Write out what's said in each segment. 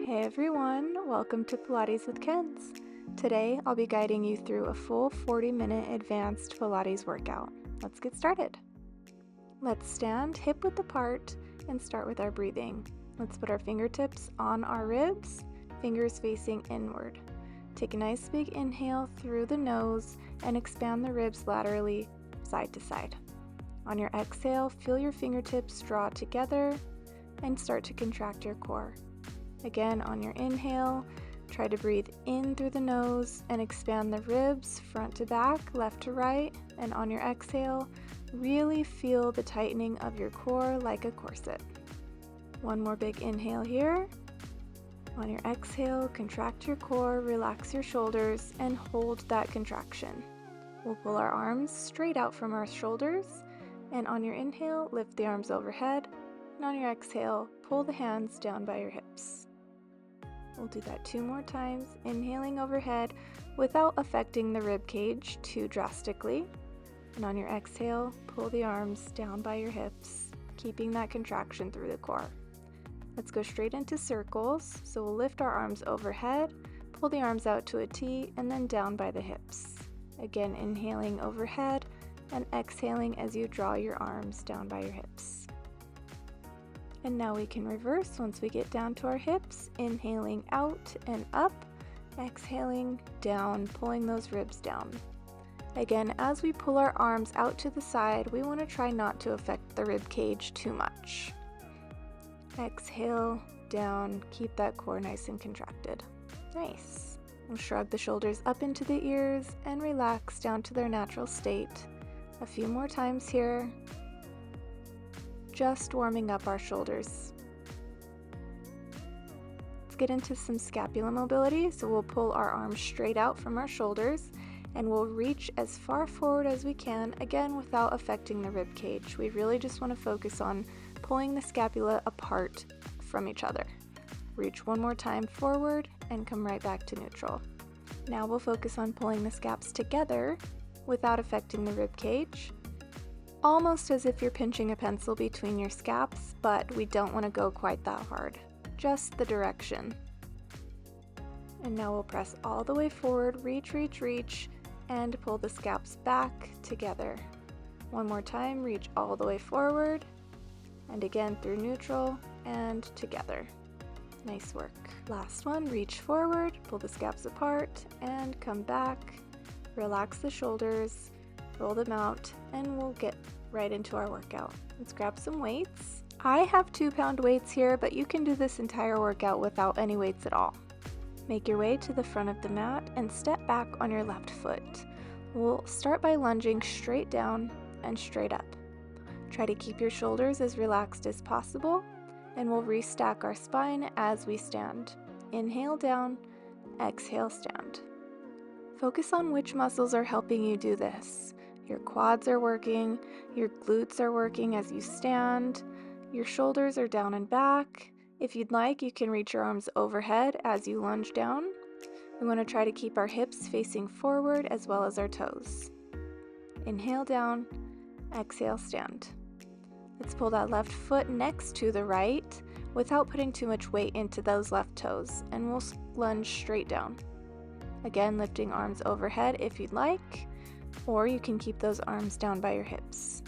Hey everyone, welcome to Pilates with Kens. Today I'll be guiding you through a full 40-minute advanced Pilates workout. Let's get started. Let's stand hip width apart and start with our breathing. Let's put our fingertips on our ribs, fingers facing inward. Take a nice big inhale through the nose and expand the ribs laterally side to side. On your exhale, feel your fingertips draw together and start to contract your core. Again, on your inhale, try to breathe in through the nose and expand the ribs front to back, left to right, and on your exhale, really feel the tightening of your core like a corset. One more big inhale here. On your exhale, contract your core, relax your shoulders, and hold that contraction. We'll pull our arms straight out from our shoulders, and on your inhale, lift the arms overhead, and on your exhale, pull the hands down by your hips. We'll do that 2 more times, inhaling overhead without affecting the rib cage too drastically. And on your exhale, pull the arms down by your hips, keeping that contraction through the core. Let's go straight into circles. So we'll lift our arms overhead, pull the arms out to a T, and then down by the hips. Again, inhaling overhead and exhaling as you draw your arms down by your hips. And now we can reverse once we get down to our hips, inhaling out and up, exhaling down, pulling those ribs down. Again, as we pull our arms out to the side, we want to try not to affect the rib cage too much. Exhale, down, keep that core nice and contracted. Nice. We'll shrug the shoulders up into the ears and relax down to their natural state. A few more times here. Just warming up our shoulders. Let's get into some scapula mobility. So we'll pull our arms straight out from our shoulders and we'll reach as far forward as we can, again without affecting the rib cage. We really just want to focus on pulling the scapula apart from each other. Reach one more time forward and come right back to neutral. Now we'll focus on pulling the scaps together without affecting the rib cage. Almost as if you're pinching a pencil between your scaps, but we don't want to go quite that hard. Just the direction. And now we'll press all the way forward, reach, and pull the scaps back together. One more time, reach all the way forward, and again through neutral and together. Nice work. Last one, reach forward, pull the scaps apart, and come back. Relax the shoulders, roll them out, and we'll get right into our workout. Let's grab some weights. I have 2-pound weights here, but you can do this entire workout without any weights at all. Make your way to the front of the mat and step back on your left foot. We'll start by lunging straight down and straight up. Try to keep your shoulders as relaxed as possible, and we'll restack our spine as we stand. Inhale down, exhale stand. Focus on which muscles are helping you do this. Your quads are working, your glutes are working as you stand, your shoulders are down and back. If you'd like, you can reach your arms overhead as you lunge down. We want to try to keep our hips facing forward as well as our toes. Inhale down, exhale stand. Let's pull that left foot next to the right without putting too much weight into those left toes, and we'll lunge straight down. Again, lifting arms overhead if you'd like, or you can keep those arms down by your hips.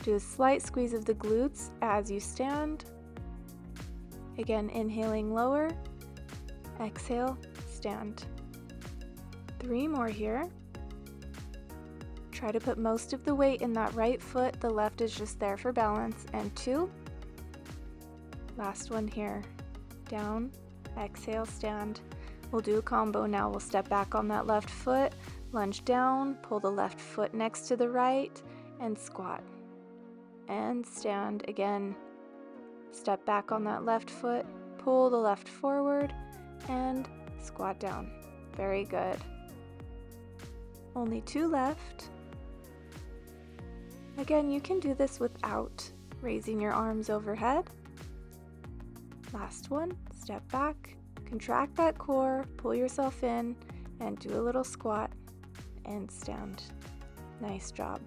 Do a slight squeeze of the glutes as you stand. Again, inhaling lower, exhale, stand. 3 more here. Try to put most of the weight in that right foot, the left is just there for balance, and 2. Last one here. Down, exhale, stand. We'll do a combo now. We'll step back on that left foot, lunge down, pull the left foot next to the right, and squat. And stand again. Step back on that left foot, pull the left forward, and squat down. Very good. Only 2 left. Again, you can do this without raising your arms overhead. Last one, step back, contract that core, pull yourself in, and do a little squat and stand. Nice job.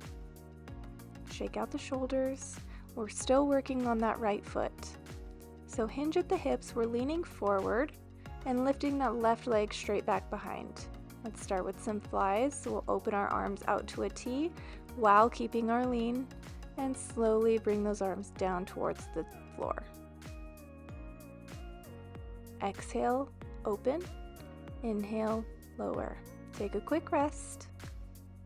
Shake out the shoulders. We're still working on that right foot. So hinge at the hips, we're leaning forward and lifting that left leg straight back behind. Let's start with some flies. So we'll open our arms out to a T while keeping our lean and slowly bring those arms down towards the floor. Exhale, open. Inhale, lower. Take a quick rest.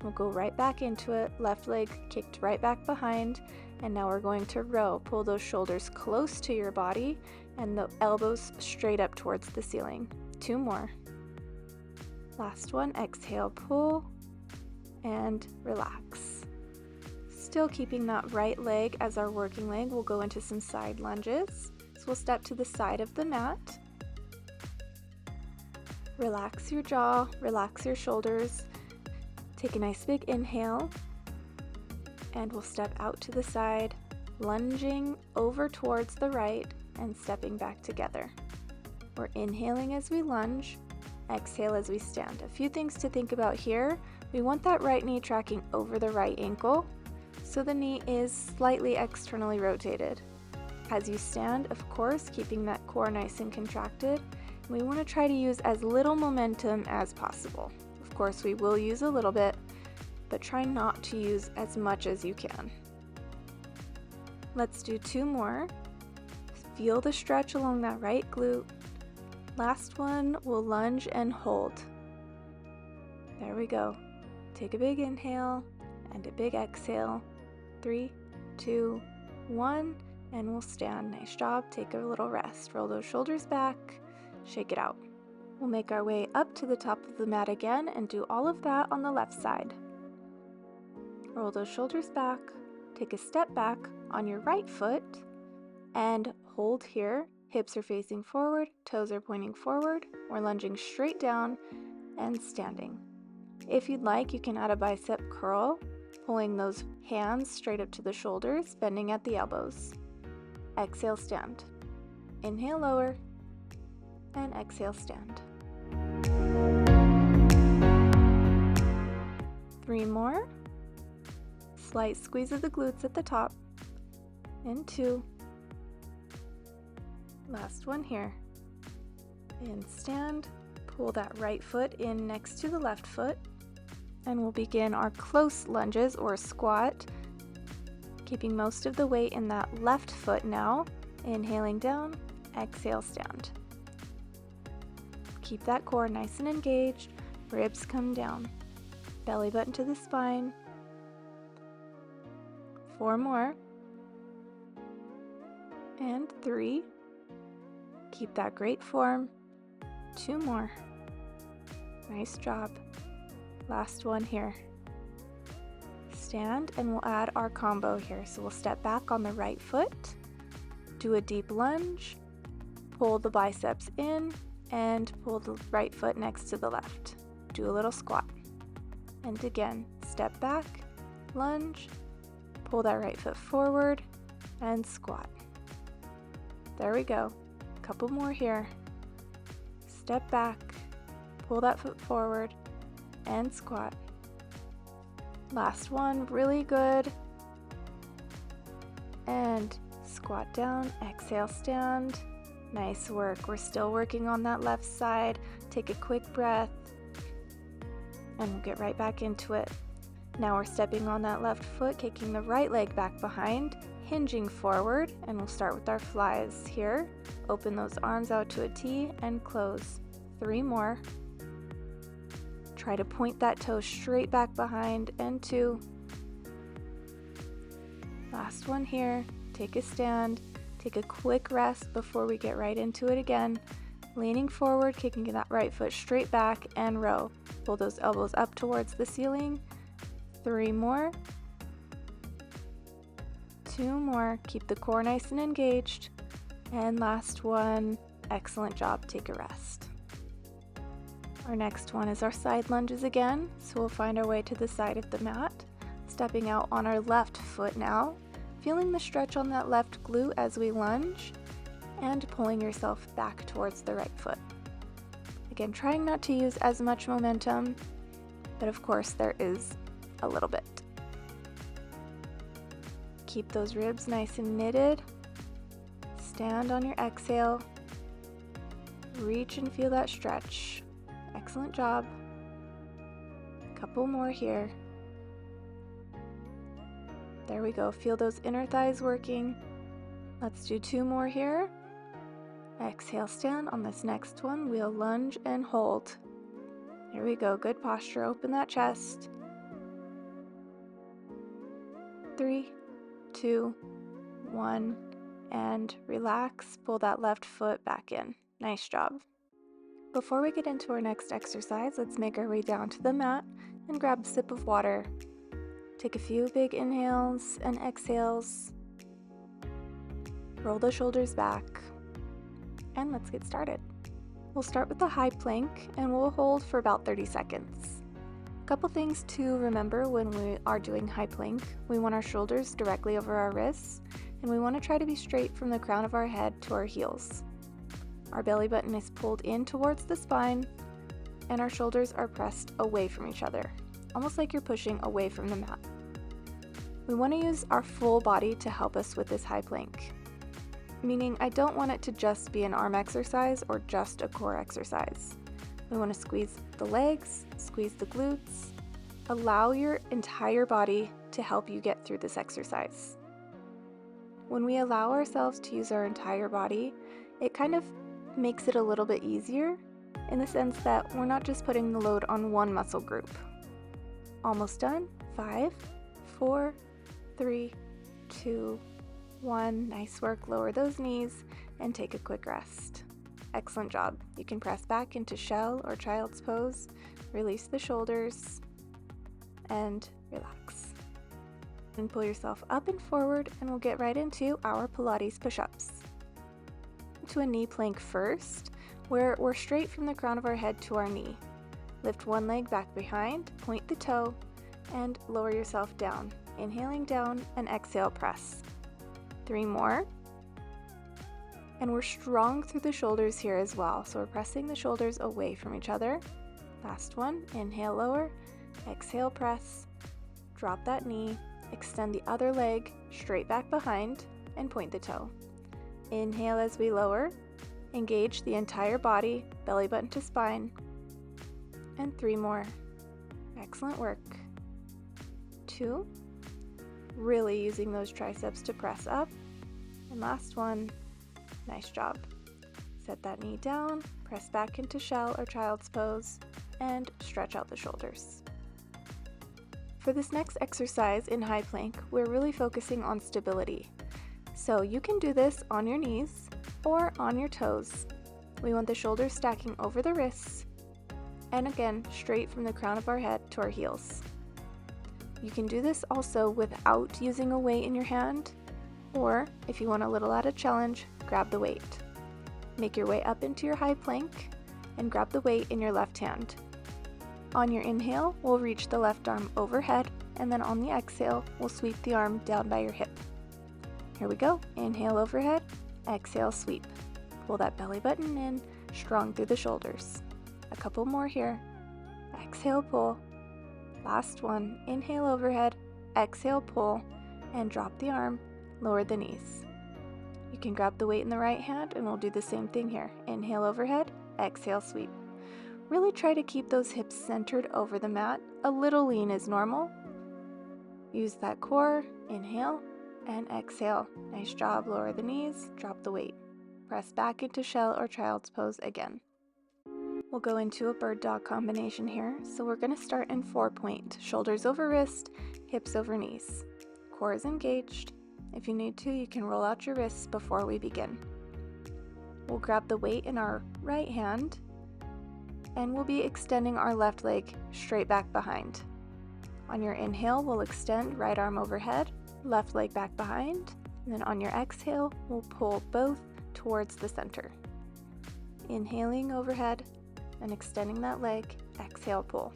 We'll go right back into it. Left leg kicked right back behind. And now we're going to row. Pull those shoulders close to your body and the elbows straight up towards the ceiling. 2 more. Last one. Exhale, pull and relax. Still keeping that right leg as our working leg. We'll go into some side lunges. So we'll step to the side of the mat. Relax your jaw, relax your shoulders. Take a nice big inhale. And we'll step out to the side, lunging over towards the right and stepping back together. We're inhaling as we lunge, exhale as we stand. A few things to think about here. We want that right knee tracking over the right ankle, so the knee is slightly externally rotated. As you stand, of course, keeping that core nice and contracted, we want to try to use as little momentum as possible. Of course, we will use a little bit, but try not to use as much as you can. Let's do 2 more. Feel the stretch along that right glute. Last one, we'll lunge and hold. There we go. Take a big inhale and a big exhale. 3, 2, 1, and we'll stand. Nice job. Take a little rest. Roll those shoulders back. Shake it out. We'll make our way up to the top of the mat again and do all of that on the left side. Roll those shoulders back. Take a step back on your right foot and hold here. Hips are facing forward, toes are pointing forward. We're lunging straight down and standing. If you'd like, you can add a bicep curl, pulling those hands straight up to the shoulders, bending at the elbows. Exhale, stand. Inhale, lower, and exhale, stand. 3 more. Slight squeeze of the glutes at the top. And 2. Last one here. And stand. Pull that right foot in next to the left foot. And we'll begin our close lunges or squat, keeping most of the weight in that left foot now. Inhaling down, exhale, stand. Keep that core nice and engaged. Ribs come down. Belly button to the spine. 4 more. And 3. Keep that great form. 2 more. Nice job. Last one here. Stand and we'll add our combo here. So we'll step back on the right foot, do a deep lunge, pull the biceps in, and pull the right foot next to the left. Do a little squat. And again, step back, lunge, pull that right foot forward, and squat. There we go. Couple more here. Step back, pull that foot forward, and squat. Last one, really good. And squat down, exhale, stand. Nice work. We're still working on that left side. Take a quick breath, and we'll get right back into it. Now we're stepping on that left foot, kicking the right leg back behind, hinging forward, and we'll start with our flies here. Open those arms out to a T and close. 3 more. Try to point that toe straight back behind, and 2. Last one here. Take a stand. Take a quick rest before we get right into it again. Leaning forward, kicking that right foot straight back, and row. Pull those elbows up towards the ceiling. 3 more. 2 more. Keep the core nice and engaged. And last one. Excellent job. Take a rest. Our next one is our side lunges again. So we'll find our way to the side of the mat. Stepping out on our left foot now. Feeling the stretch on that left glute as we lunge. And pulling yourself back towards the right foot. Again, trying not to use as much momentum, but of course there is a little bit. Keep those ribs nice and knitted. Stand on your exhale. Reach and feel that stretch. Excellent job. Couple more here. There we go. Feel those inner thighs working. Let's do 2 more here. Exhale, stand. On this next one, we'll lunge and hold. Here we go. Good posture. Open that chest. 3, 2, 1, and relax. Pull that left foot back in. Nice job. Before we get into our next exercise, let's make our way down to the mat and grab a sip of water. Take a few big inhales and exhales. Roll the shoulders back. And let's get started. We'll start with the high plank and we'll hold for about 30 seconds. A couple things to remember when we are doing high plank. We want our shoulders directly over our wrists, and we want to try to be straight from the crown of our head to our heels. Our belly button is pulled in towards the spine, and our shoulders are pressed away from each other, almost like you're pushing away from the mat. We want to use our full body to help us with this high plank, meaning I don't want it to just be an arm exercise or just a core exercise. We want to squeeze the legs, squeeze the glutes, allow your entire body to help you get through this exercise. When we allow ourselves to use our entire body, it kind of makes it a little bit easier in the sense that we're not just putting the load on one muscle group. Almost done. 5, 4, 3, 2, 1. Nice work. Lower those knees and take a quick rest. Excellent job. You can press back into shell or child's pose, release the shoulders, and relax. And pull yourself up and forward, and we'll get right into our Pilates push-ups. To a knee plank first, where we're straight from the crown of our head to our knee. Lift one leg back behind, point the toe, and lower yourself down. Inhaling down and exhale, press. 3 more. And we're strong through the shoulders here as well, so we're pressing the shoulders away from each other. Last one. Inhale, lower, exhale, press. Drop that knee, extend the other leg straight back behind, and point the toe. Inhale as we lower, engage the entire body, belly button to spine, and 3 more. Excellent work. 2, really using those triceps to press up, and last one. Nice job. Set that knee down, press back into shell or child's pose, and stretch out the shoulders. For this next exercise in high plank, we're really focusing on stability. So you can do this on your knees or on your toes. We want the shoulders stacking over the wrists, and again, straight from the crown of our head to our heels. You can do this also without using a weight in your hand, or if you want a little added challenge, grab the weight. Make your way up into your high plank and grab the weight in your left hand. On your inhale, we'll reach the left arm overhead, and then on the exhale, we'll sweep the arm down by your hip. Here we go. Inhale overhead, exhale sweep. Pull that belly button in, strong through the shoulders. A couple more here. Exhale, pull. Last one. Inhale overhead, exhale, pull, and drop the arm, lower the knees. You can grab the weight in the right hand, and we'll do the same thing here. Inhale overhead, exhale sweep. Really try to keep those hips centered over the mat. A little lean is normal. Use that core. Inhale and exhale. Nice job. Lower the knees, drop the weight. Press back into shell or child's pose again. We'll go into a bird dog combination here. So we're going to start in 4-point. Shoulders over wrist, hips over knees. Core is engaged. If you need to, you can roll out your wrists before we begin. We'll grab the weight in our right hand, and we'll be extending our left leg straight back behind. On your inhale, we'll extend right arm overhead, left leg back behind, and then on your exhale, we'll pull both towards the center. Inhaling overhead and extending that leg, exhale, pull.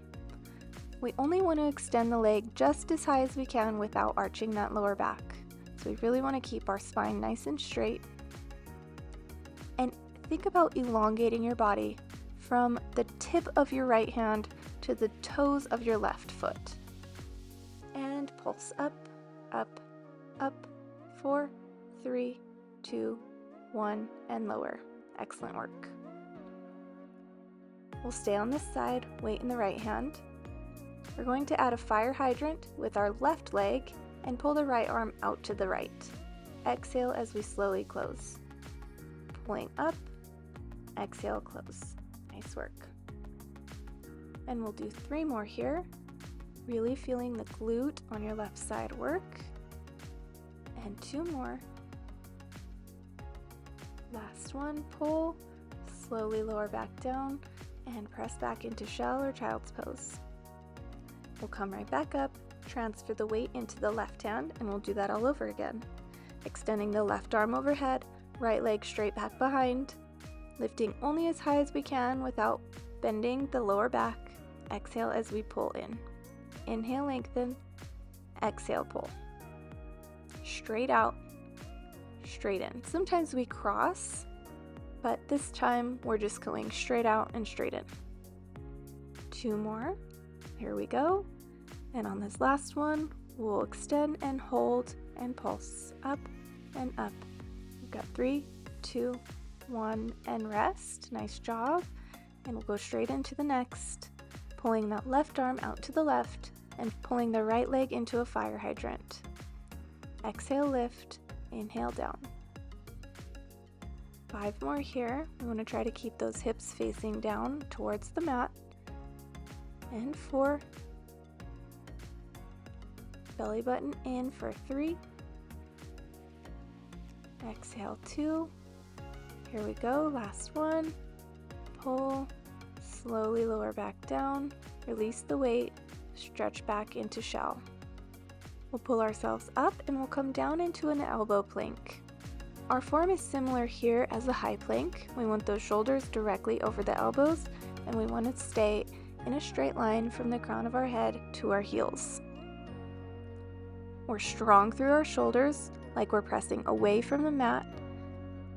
We only want to extend the leg just as high as we can without arching that lower back. So we really want to keep our spine nice and straight. And think about elongating your body from the tip of your right hand to the toes of your left foot. And pulse up, up, up. 4, 3, 2, 1, and lower. Excellent work. We'll stay on this side, weight in the right hand. We're going to add a fire hydrant with our left leg and pull the right arm out to the right. Exhale as we slowly close. Pulling up, exhale, close. Nice work. And we'll do 3 more here. Really feeling the glute on your left side work. And 2 more. Last one, pull, slowly lower back down, and press back into shell or child's pose. We'll come right back up, transfer the weight into the left hand, and we'll do that all over again. Extending the left arm overhead, right leg straight back behind, lifting only as high as we can without bending the lower back. Exhale as we pull in. Inhale, lengthen, exhale, pull. Straight out, straight in. Sometimes we cross, but this time we're just going straight out and straight in. 2 more. Here we go. And on this last one, we'll extend and hold and pulse up and up. We've got 3, 2, 1, and rest. Nice job. And we'll go straight into the next, pulling that left arm out to the left and pulling the right leg into a fire hydrant. Exhale, lift, inhale, down. 5 more here. We want to try to keep those hips facing down towards the mat. And 4. Belly button in for 3. Exhale, 2. Here we go, last one. Pull, slowly lower back down, release the weight, stretch back into shell. We'll pull ourselves up and we'll come down into an elbow plank. Our form is similar here as a high plank. We want those shoulders directly over the elbows, and we want to stay in a straight line from the crown of our head to our heels. We're strong through our shoulders, like we're pressing away from the mat,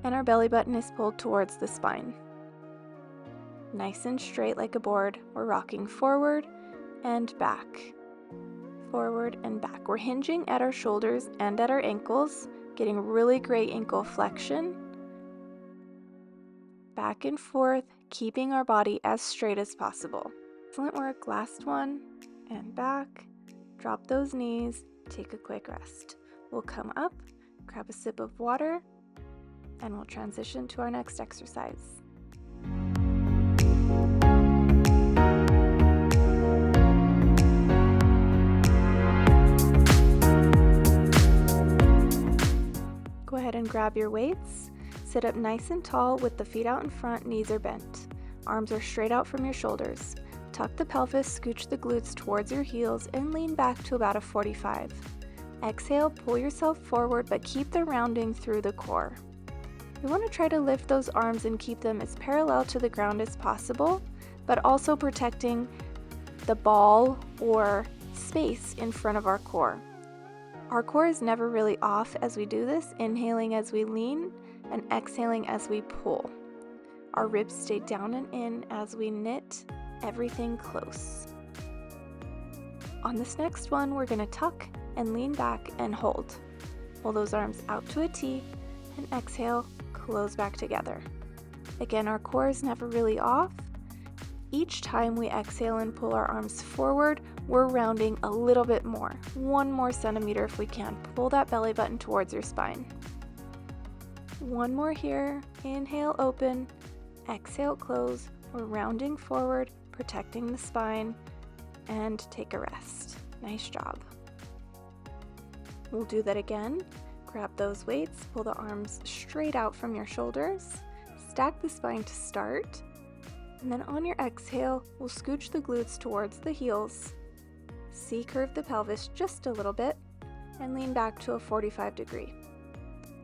and our belly button is pulled towards the spine. Nice and straight like a board, we're rocking forward and back. Forward and back. We're hinging at our shoulders and at our ankles, getting really great ankle flexion. Back and forth, keeping our body as straight as possible. Excellent work. Last one, and back. Drop those knees, take a quick rest. We'll come up, grab a sip of water, and we'll transition to our next exercise. Go ahead and grab your weights. Sit up nice and tall with the feet out in front, knees are bent. Arms are straight out from your shoulders. Tuck the pelvis, scooch the glutes towards your heels, and lean back to about a 45. Exhale, pull yourself forward, but keep the rounding through the core. We want to try to lift those arms and keep them as parallel to the ground as possible, but also protecting the ball or space in front of our core. Our core is never really off as we do this, inhaling as we lean and exhaling as we pull. Our ribs stay down and in as we knit everything close. On this next one, we're going to tuck and lean back and hold. Pull those arms out to a T and exhale, close back together. Again, our core is never really off. Each time we exhale and pull our arms forward, we're rounding a little bit more. 1 more centimeter if we can. Pull that belly button towards your spine. 1 more here. Inhale, open. Exhale, close. We're rounding forward, protecting the spine, and take a rest. Nice job. We'll do that again. Grab those weights, pull the arms straight out from your shoulders, stack the spine to start, and then on your exhale, we'll scooch the glutes towards the heels, C-curve the pelvis just a little bit, and lean back to a 45 degree.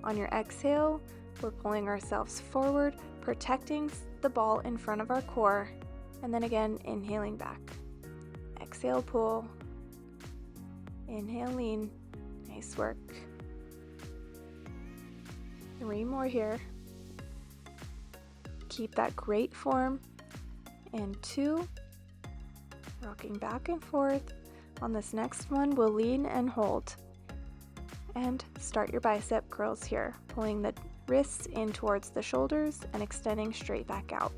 On your exhale, we're pulling ourselves forward, protecting the ball in front of our core, and then again, inhaling back. Exhale, pull. Inhale, lean. Nice work. 3 more here. Keep that great form. And 2. Rocking back and forth. On this next one, we'll lean and hold. And start your bicep curls here, pulling the wrists in towards the shoulders and extending straight back out.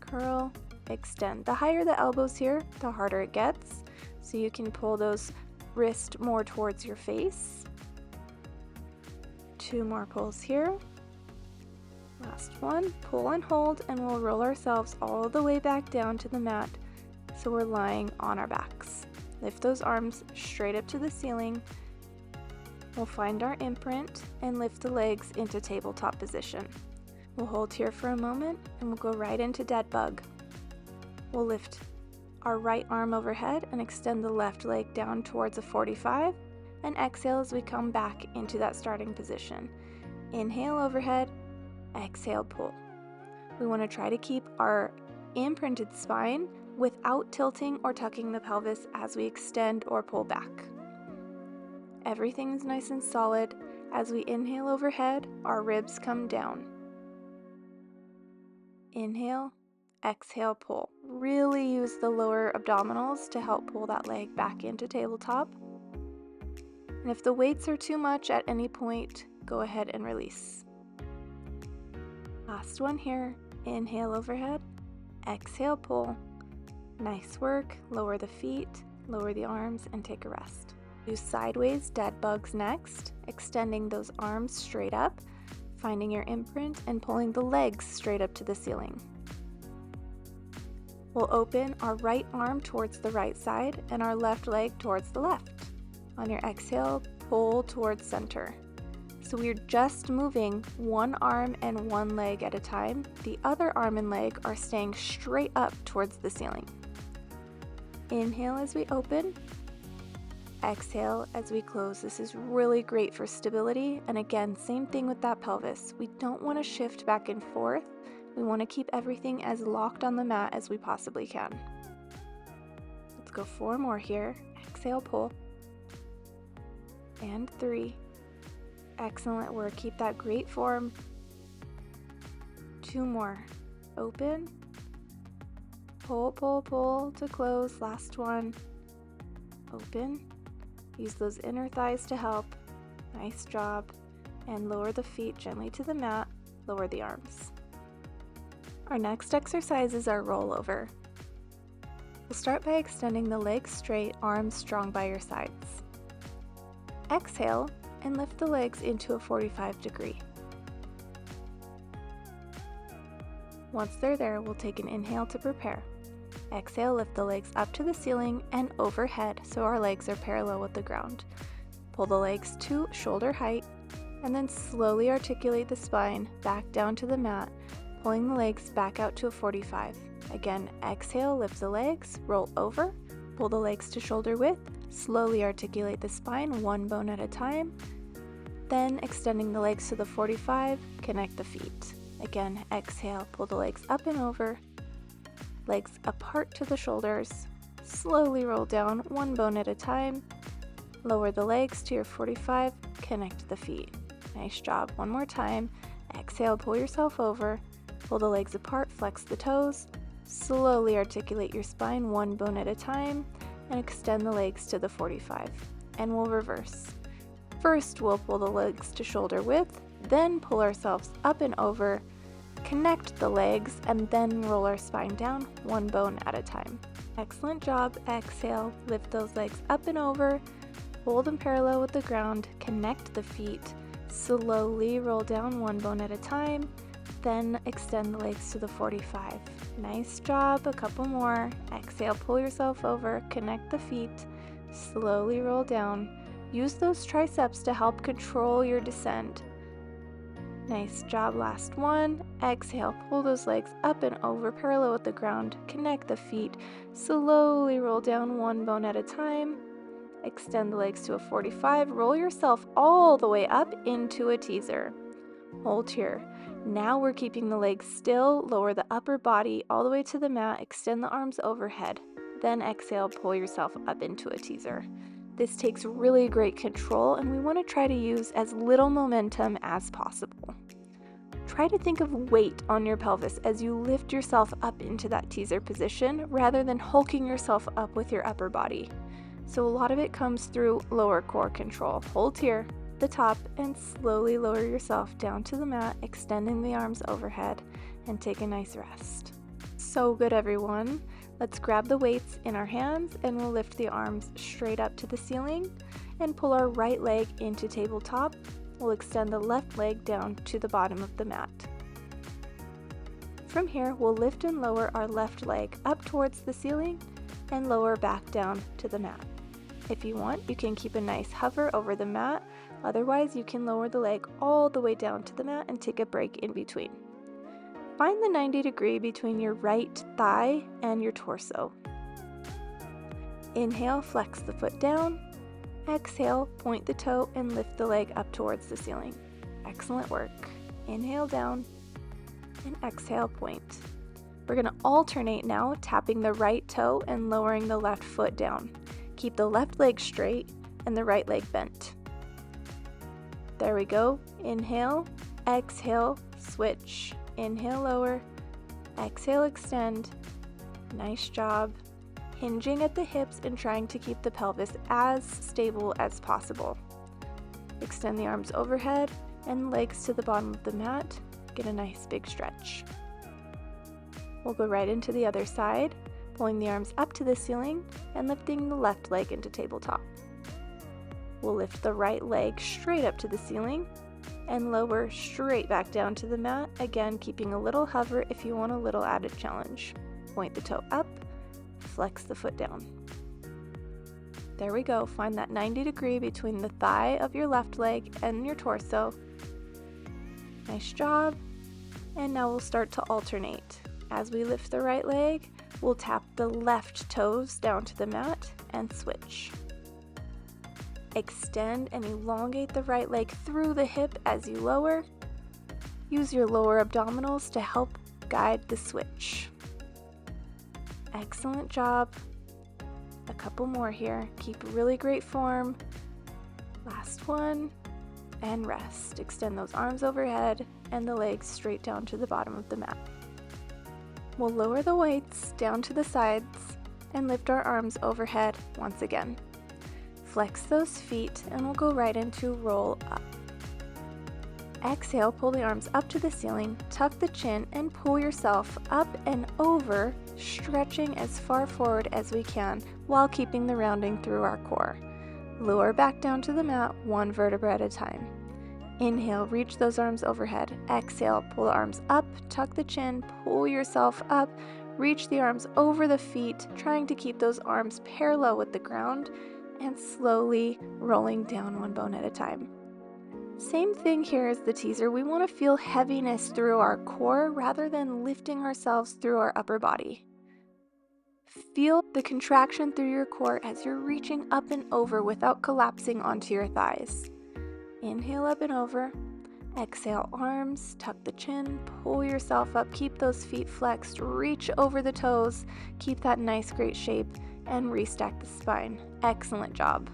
Curl, extend. The higher the elbows here, the harder it gets. So you can pull those wrists more towards your face. 2 more pulls here. Last one, pull and hold, and we'll roll ourselves all the way back down to the mat so we're lying on our backs. Lift those arms straight up to the ceiling. We'll find our imprint and lift the legs into tabletop position. We'll hold here for a moment and we'll go right into dead bug. We'll lift our right arm overhead and extend the left leg down towards a 45 and exhale as we come back into that starting position. Inhale overhead, exhale pull. We want to try to keep our imprinted spine without tilting or tucking the pelvis as we extend or pull back. Everything is nice and solid. As we inhale overhead, our ribs come down. Inhale, exhale, pull. Really use the lower abdominals to help pull that leg back into tabletop. And if the weights are too much at any point, go ahead and release. Last one here. Inhale overhead, exhale, pull. Nice work. Lower the feet, lower the arms, and take a rest. Do sideways dead bugs next, extending those arms straight up, finding your imprint, and pulling the legs straight up to the ceiling. We'll open our right arm towards the right side and our left leg towards the left. On your exhale, pull towards center. So we're just moving one arm and one leg at a time. The other arm and leg are staying straight up towards the ceiling. Inhale as we open. Exhale as we close. This is really great for stability. And again, same thing with that pelvis. We don't want to shift back and forth. We want to keep everything as locked on the mat as we possibly can. Let's go 4 more here. Exhale, pull. And 3. Excellent work. Keep that great form. 2 more. Open. Pull, pull, pull to close. Last one. Open. Use those inner thighs to help. Nice job. And lower the feet gently to the mat. Lower the arms. Our next exercise is our rollover. We'll start by extending the legs straight, arms strong by your sides. Exhale and lift the legs into a 45 degree. Once they're there, we'll take an inhale to prepare. Exhale, lift the legs up to the ceiling and overhead so our legs are parallel with the ground. Pull the legs to shoulder height and then slowly articulate the spine back down to the mat, pulling the legs back out to a 45. Again, exhale, lift the legs, roll over, pull the legs to shoulder width, slowly articulate the spine one bone at a time, then extending the legs to the 45, connect the feet. Again, exhale, pull the legs up and over, legs apart to the shoulders, slowly roll down one bone at a time, lower the legs to your 45, connect the feet. Nice job. One more time. Exhale, pull yourself over, pull the legs apart, flex the toes, slowly articulate your spine one bone at a time, and extend the legs to the 45. And we'll reverse. First, we'll pull the legs to shoulder width, then pull ourselves up and over, connect the legs, and then roll our spine down one bone at a time. Excellent job. Exhale, lift those legs up and over, hold them parallel with the ground, connect the feet, slowly roll down one bone at a time, then extend the legs to the 45. Nice job. A couple more. Exhale, pull yourself over, connect the feet, slowly roll down. Use those triceps to help control your descent. Nice job. Last one. Exhale, pull those legs up and over, parallel with the ground, connect the feet, slowly roll down one bone at a time, extend the legs to a 45, roll yourself all the way up into a teaser. Hold here. Now we're keeping the legs still, lower the upper body all the way to the mat, extend the arms overhead, then exhale, pull yourself up into a teaser. This takes really great control, and we want to try to use as little momentum as possible. Try to think of weight on your pelvis as you lift yourself up into that teaser position rather than hulking yourself up with your upper body. So a lot of it comes through lower core control. Hold here. the top and slowly lower yourself down to the mat, extending the arms overhead, and take a nice rest. So good, everyone. Let's grab the weights in our hands and we'll lift the arms straight up to the ceiling and pull our right leg into tabletop. We'll extend the left leg down to the bottom of the mat. From here, we'll lift and lower our left leg up towards the ceiling and lower back down to the mat. If you want, you can keep a nice hover over the mat. Otherwise, you can lower the leg all the way down to the mat and take a break in between. Find the 90-degree between your right thigh and your torso. Inhale, flex the foot down. Exhale, point the toe and lift the leg up towards the ceiling. Excellent work. Inhale down and exhale, point. We're going to alternate now, tapping the right toe and lowering the left foot down. Keep the left leg straight and the right leg bent. There we go. Inhale, exhale, switch. Inhale, lower, exhale, extend. Nice job. Hinging at the hips and trying to keep the pelvis as stable as possible. Extend the arms overhead and legs to the bottom of the mat. Get a nice big stretch. We'll go right into the other side, pulling the arms up to the ceiling and lifting the left leg into tabletop. We'll lift the right leg straight up to the ceiling and lower straight back down to the mat, again keeping a little hover if you want a little added challenge. Point the toe up, flex the foot down. There we go. Find that 90-degree between the thigh of your left leg and your torso. Nice job. And now we'll start to alternate. As we lift the right leg, we'll tap the left toes down to the mat and switch. Extend and elongate the right leg through the hip as you lower. Use your lower abdominals to help guide the switch. Excellent job. A couple more here. Keep really great form. Last one. And rest. Extend those arms overhead and the legs straight down to the bottom of the mat. We'll lower the weights down to the sides and lift our arms overhead once again. Flex those feet and we'll go right into roll up. Exhale, pull the arms up to the ceiling, tuck the chin and pull yourself up and over, stretching as far forward as we can while keeping the rounding through our core. Lower back down to the mat, one vertebra at a time. Inhale, reach those arms overhead. Exhale, pull the arms up, tuck the chin, pull yourself up, reach the arms over the feet, trying to keep those arms parallel with the ground, and slowly rolling down one bone at a time. Same thing here as the teaser. We want to feel heaviness through our core rather than lifting ourselves through our upper body. Feel the contraction through your core as you're reaching up and over without collapsing onto your thighs. Inhale up and over. Exhale, arms, tuck the chin, pull yourself up, keep those feet flexed, reach over the toes, keep that nice great shape, and restack the spine. Excellent job.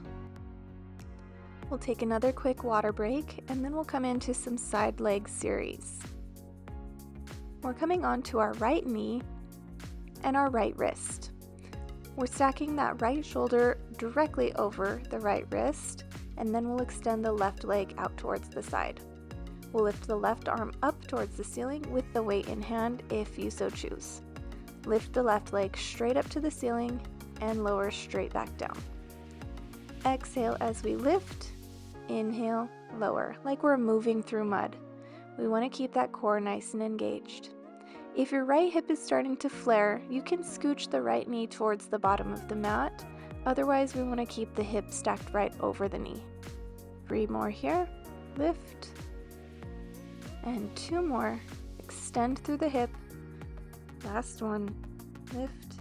We'll take another quick water break and then we'll come into some side leg series. We're coming on to our right knee and our right wrist. We're stacking that right shoulder directly over the right wrist and then we'll extend the left leg out towards the side. We'll lift the left arm up towards the ceiling with the weight in hand if you so choose. Lift the left leg straight up to the ceiling and lower straight back down. Exhale as we lift, inhale, lower, like we're moving through mud. We want to keep that core nice and engaged. If your right hip is starting to flare, you can scooch the right knee towards the bottom of the mat. Otherwise, we want to keep the hip stacked right over the knee. 3 more here, lift, and 2 more, extend through the hip. Last one, lift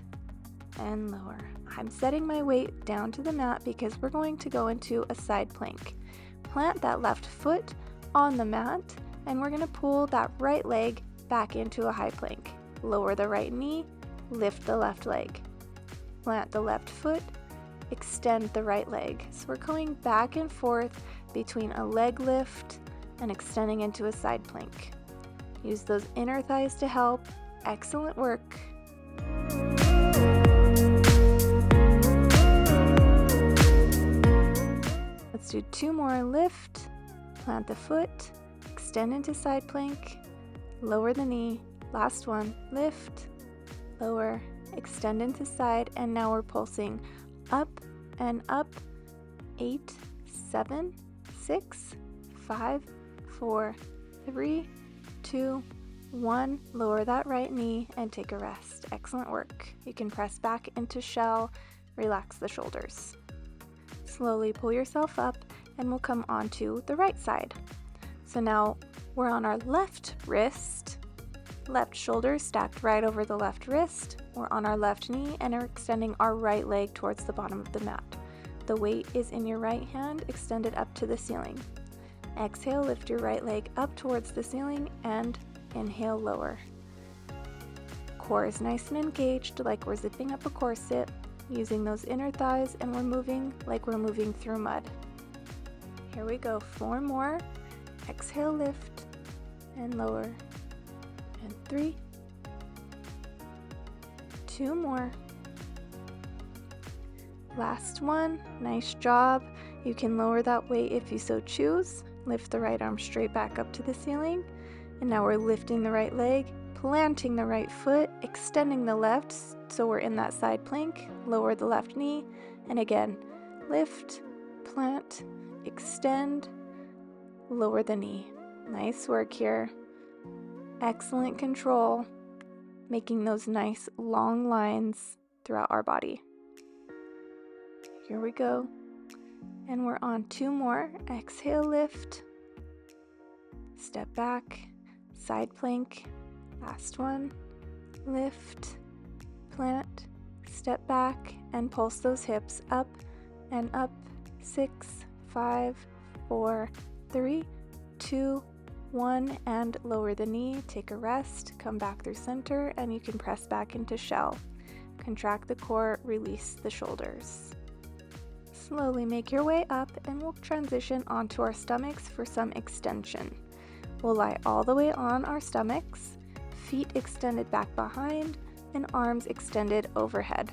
and lower. I'm setting my weight down to the mat because we're going to go into a side plank. Plant that left foot on the mat and we're going to pull that right leg back into a high plank. Lower the right knee, lift the left leg. Plant the left foot, extend the right leg. So we're going back and forth between a leg lift and extending into a side plank. Use those inner thighs to help. Excellent work. Let's do 2 more. Lift Plant the foot, extend into side plank, lower the knee. Last one, lift, lower, extend into side, and now we're pulsing up and up. 8, 7, 6, 5, 4, 3, 2, 1. Lower that right knee and take a rest. Excellent work. You can press back into shell, relax the shoulders. Slowly pull yourself up and we'll come onto the right side. So now we're on our left wrist, left shoulder stacked right over the left wrist. We're on our left knee and are extending our right leg towards the bottom of the mat. The weight is in your right hand, extended up to the ceiling. Exhale, lift your right leg up towards the ceiling and inhale, lower. Core is nice and engaged, like we're zipping up a corset, using those inner thighs, and we're moving like we're moving through mud. Here we go, 4 more. Exhale, lift and lower. And 3, 2 more. Last one, nice job. You can lower that weight if you so choose. Lift the right arm straight back up to the ceiling. And now we're lifting the right leg, planting the right foot, extending the left so we're in that side plank. Lower the left knee, and again, lift, plant, extend, lower the knee. Nice work here. Excellent control, making those nice long lines throughout our body. Here we go. And we're on 2 more. Exhale, lift. Step back, side plank. Last one. Lift, plant, step back, and pulse those hips up and up. 6, 5, 4, 3, 2, 1, and lower the knee. Take a rest, come back through center, and you can press back into shell. Contract the core, release the shoulders. Slowly make your way up and we'll transition onto our stomachs for some extension. We'll lie all the way on our stomachs, feet extended back behind and arms extended overhead.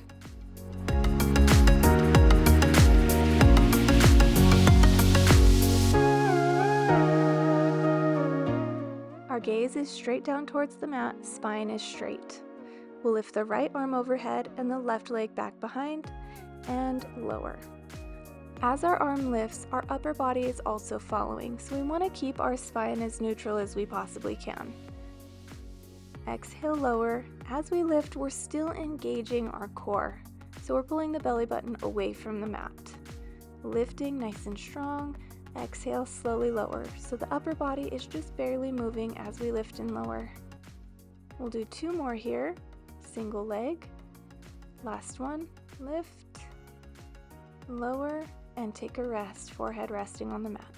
Our gaze is straight down towards the mat, spine is straight. We'll lift the right arm overhead and the left leg back behind and lower. As our arm lifts, our upper body is also following, so we want to keep our spine as neutral as we possibly can. Exhale, lower. As we lift, we're still engaging our core, so we're pulling the belly button away from the mat. Lifting nice and strong. Exhale, slowly lower, so the upper body is just barely moving as we lift and lower. We'll do 2 more here. Single leg. Last one. Lift, lower, and take a rest, forehead resting on the mat.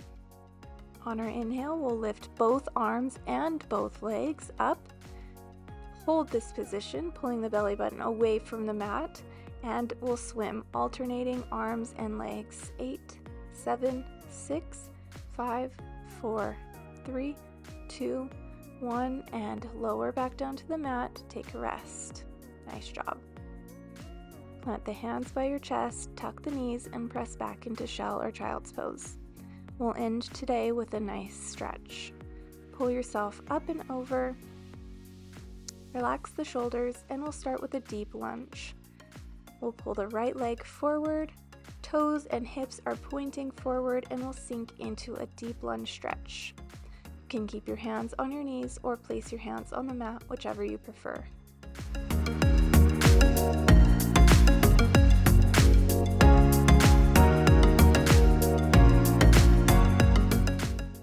On our inhale, we'll lift both arms and both legs up. Hold this position, pulling the belly button away from the mat, and we'll swim, alternating arms and legs. 8, 7, 6, 5, 4, 3, 2, 1, and lower back down to the mat. Take a rest. Nice job. Plant the hands by your chest, tuck the knees, and press back into shell or child's pose. We'll end today with a nice stretch. Pull yourself up and over, relax the shoulders, and we'll start with a deep lunge. We'll pull the right leg forward, toes and hips are pointing forward, and we'll sink into a deep lunge stretch. You can keep your hands on your knees or place your hands on the mat, whichever you prefer.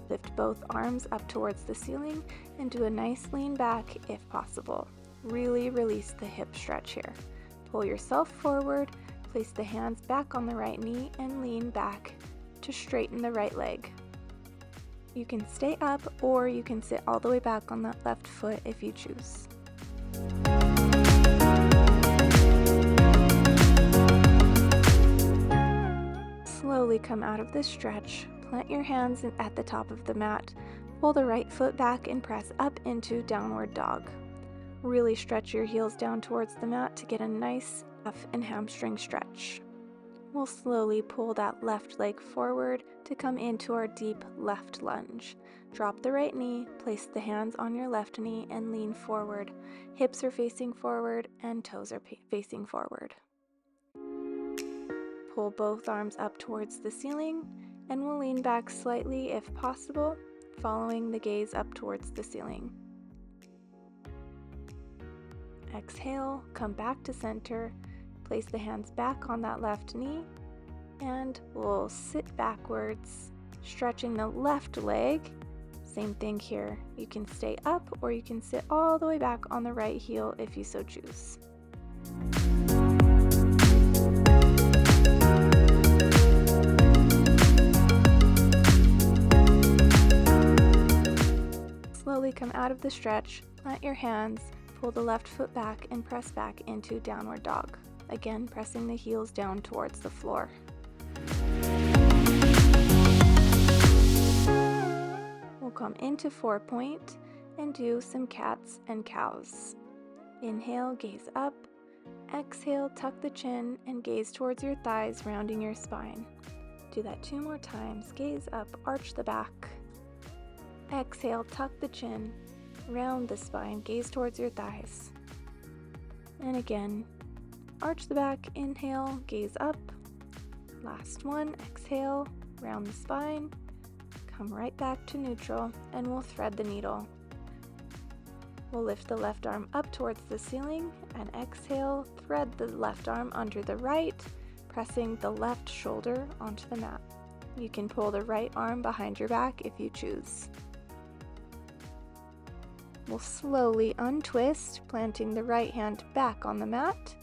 Lift both arms up towards the ceiling and do a nice lean back if possible. Really release the hip stretch here. Pull yourself forward, place the hands back on the right knee, and lean back to straighten the right leg. You can stay up or you can sit all the way back on that left foot if you choose. Slowly come out of this stretch. Plant your hands at the top of the mat. Pull the right foot back and press up into downward dog. Really stretch your heels down towards the mat to get a nice calf and hamstring stretch. We'll slowly pull that left leg forward, to come into our deep left lunge. Drop the right knee, place the hands on your left knee, and lean forward. Hips are facing forward and toes are facing forward. Pull both arms up towards the ceiling, and we'll lean back slightly if possible, following the gaze up towards the ceiling. Exhale, come back to center, place the hands back on that left knee, and we'll sit backwards, stretching the left leg. Same thing here. You can stay up or you can sit all the way back on the right heel if you so choose. Slowly come out of the stretch, plant your hands, pull the left foot back and press back into downward dog. Again, pressing the heels down towards the floor. We'll come into 4-point and do some cats and cows. Inhale, gaze up. Exhale, tuck the chin and gaze towards your thighs, rounding your spine. Do that 2 more times. Gaze up, arch the back. Exhale, tuck the chin, round the spine, gaze towards your thighs. And again, arch the back, inhale, gaze up. Last one, exhale, round the spine, come right back to neutral, and we'll thread the needle. We'll lift the left arm up towards the ceiling, and exhale, thread the left arm under the right, pressing the left shoulder onto the mat. You can pull the right arm behind your back if you choose. We'll slowly untwist, planting the right hand back on the mat.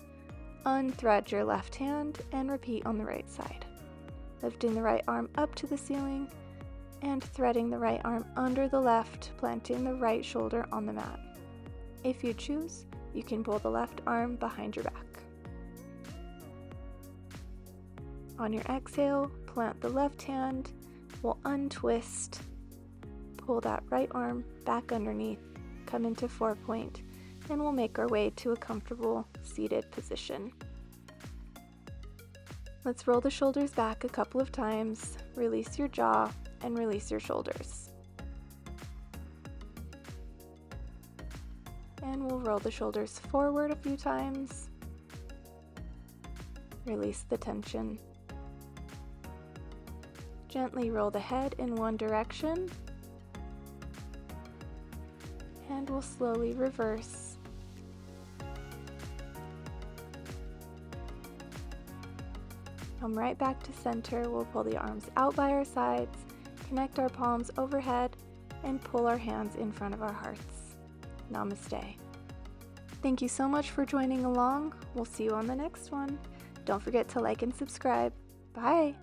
Unthread your left hand and repeat on the right side. Lifting the right arm up to the ceiling and threading the right arm under the left, planting the right shoulder on the mat. If you choose, you can pull the left arm behind your back. On your exhale, plant the left hand. We'll untwist, pull that right arm back underneath, come into 4-point, and we'll make our way to a comfortable seated position. Let's roll the shoulders back a couple of times, release your jaw, and release your shoulders. And we'll roll the shoulders forward a few times, release the tension. Gently roll the head in one direction, and we'll slowly reverse. Come right back to center. We'll pull the arms out by our sides, connect our palms overhead, and pull our hands in front of our hearts. Namaste. Thank you so much for joining along. We'll see you on the next one. Don't forget to like and subscribe. Bye!